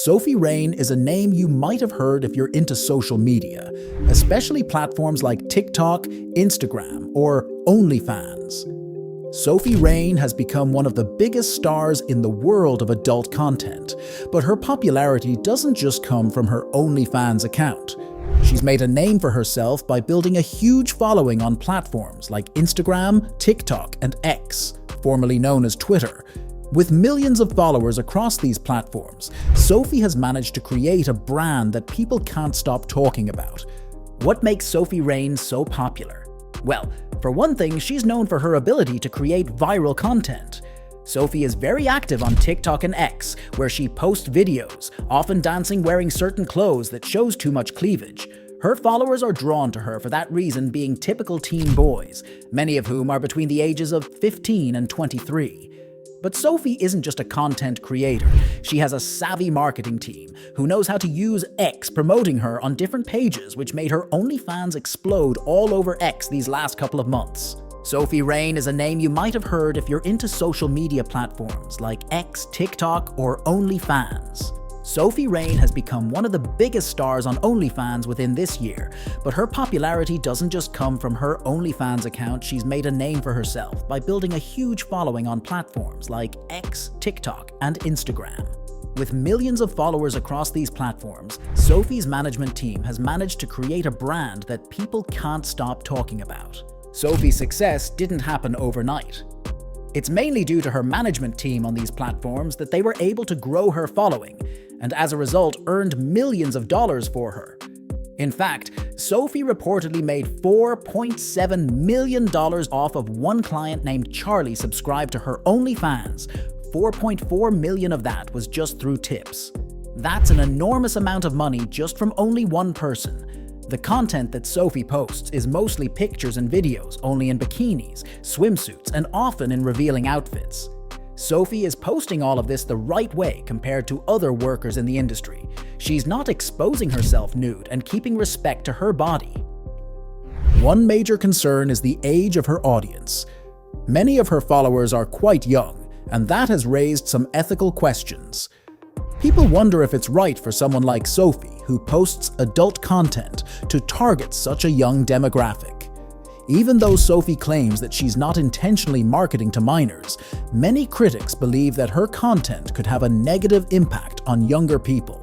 Sophie Rain is a name you might have heard if you're into social media, especially platforms like TikTok, Instagram, or OnlyFans. Sophie Rain has become one of the biggest stars in the world of adult content, but her popularity doesn't just come from her OnlyFans account. She's made a name for herself by building a huge following on platforms like Instagram, TikTok, and X, formerly known as Twitter. With millions of followers across these platforms, Sophie has managed to create a brand that people can't stop talking about. What makes Sophie Rain so popular? Well, for one thing, she's known for her ability to create viral content. Sophie is very active on TikTok and X, where she posts videos, often dancing wearing certain clothes that shows too much cleavage. Her followers are drawn to her for that reason, being typical teen boys, many of whom are between the ages of 15 and 23. But Sophie isn't just a content creator. She has a savvy marketing team who knows how to use X promoting her on different pages, which made her OnlyFans explode all over X these last couple of months. Sophie Rain is a name you might have heard if you're into social media platforms like X, TikTok, or OnlyFans. Sophie Rain has become one of the biggest stars on OnlyFans within this year, but her popularity doesn't just come from her OnlyFans account. She's made a name for herself by building a huge following on platforms like X, TikTok, and Instagram. With millions of followers across these platforms, Sophie's management team has managed to create a brand that people can't stop talking about. Sophie's success didn't happen overnight. It's mainly due to her management team on these platforms that they were able to grow her following, and as a result earned millions of dollars for her. In fact, Sophie reportedly made $4.7 million off of one client named Charlie subscribed to her OnlyFans. $4.4 million of that was just through tips. That's an enormous amount of money just from only one person. The content that Sophie posts is mostly pictures and videos, only in bikinis, swimsuits, and often in revealing outfits. Sophie is posting all of this the right way compared to other workers in the industry. She's not exposing herself nude and keeping respect to her body. One major concern is the age of her audience. Many of her followers are quite young, and that has raised some ethical questions. People wonder if it's right for someone like Sophie, who posts adult content, to target such a young demographic. Even though Sophie claims that she's not intentionally marketing to minors, many critics believe that her content could have a negative impact on younger people.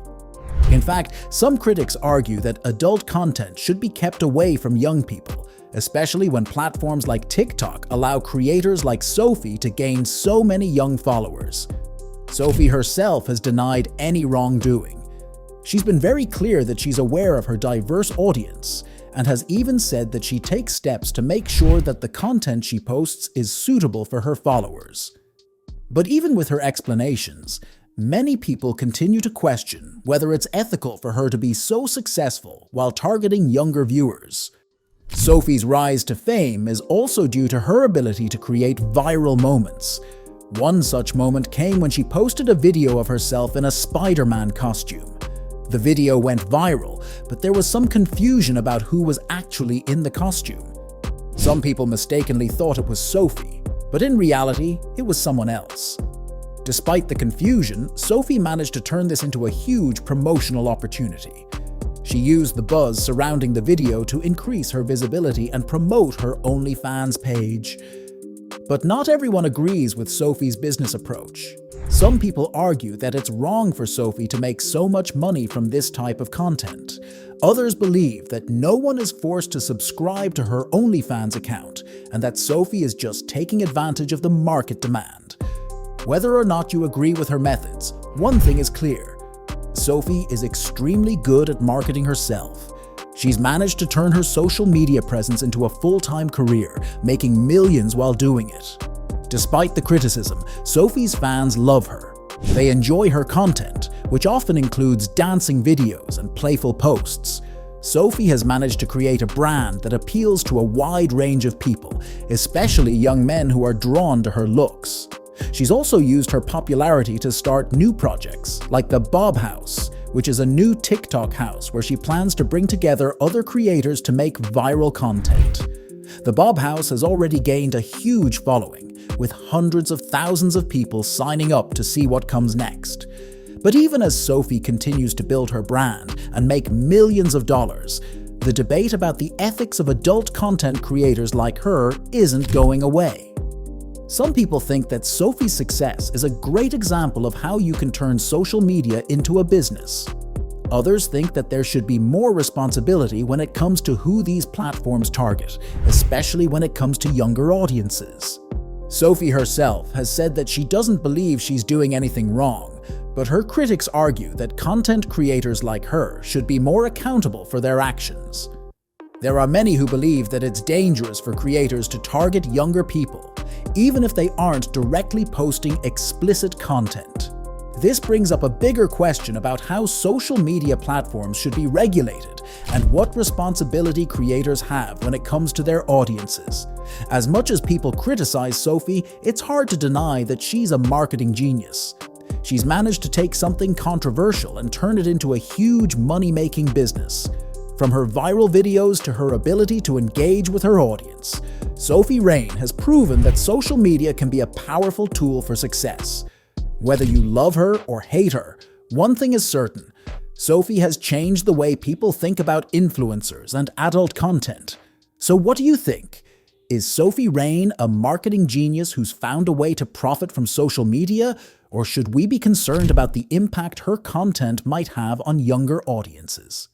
In fact, some critics argue that adult content should be kept away from young people, especially when platforms like TikTok allow creators like Sophie to gain so many young followers. Sophie herself has denied any wrongdoing. She's been very clear that she's aware of her diverse audience, and has even said that she takes steps to make sure that the content she posts is suitable for her followers. But even with her explanations, many people continue to question whether it's ethical for her to be so successful while targeting younger viewers. Sophie's rise to fame is also due to her ability to create viral moments. One such moment came when she posted a video of herself in a Spider-Man costume. The video went viral, but there was some confusion about who was actually in the costume. Some people mistakenly thought it was Sophie, but in reality, it was someone else. Despite the confusion, Sophie managed to turn this into a huge promotional opportunity. She used the buzz surrounding the video to increase her visibility and promote her OnlyFans page. But not everyone agrees with Sophie's business approach. Some people argue that it's wrong for Sophie to make so much money from this type of content. Others believe that no one is forced to subscribe to her OnlyFans account, and that Sophie is just taking advantage of the market demand. Whether or not you agree with her methods, one thing is clear. Sophie is extremely good at marketing herself. She's managed to turn her social media presence into a full-time career, making millions while doing it. Despite the criticism, Sophie's fans love her. They enjoy her content, which often includes dancing videos and playful posts. Sophie has managed to create a brand that appeals to a wide range of people, especially young men who are drawn to her looks. She's also used her popularity to start new projects, like the Bob House, which is a new TikTok house where she plans to bring together other creators to make viral content. The Bob House has already gained a huge following, with hundreds of thousands of people signing up to see what comes next. But even as Sophie continues to build her brand and make millions of dollars, the debate about the ethics of adult content creators like her isn't going away. Some people think that Sophie's success is a great example of how you can turn social media into a business. Others think that there should be more responsibility when it comes to who these platforms target, especially when it comes to younger audiences. Sophie herself has said that she doesn't believe she's doing anything wrong, but her critics argue that content creators like her should be more accountable for their actions. There are many who believe that it's dangerous for creators to target younger people, even if they aren't directly posting explicit content. This brings up a bigger question about how social media platforms should be regulated and what responsibility creators have when it comes to their audiences. As much as people criticize Sophie, it's hard to deny that she's a marketing genius. She's managed to take something controversial and turn it into a huge money-making business. From her viral videos to her ability to engage with her audience, Sophie Rain has proven that social media can be a powerful tool for success. Whether you love her or hate her, one thing is certain: Sophie has changed the way people think about influencers and adult content. So what do you think? Is Sophie Rain a marketing genius who's found a way to profit from social media, or should we be concerned about the impact her content might have on younger audiences?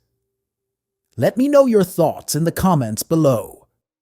Let me know your thoughts in the comments below.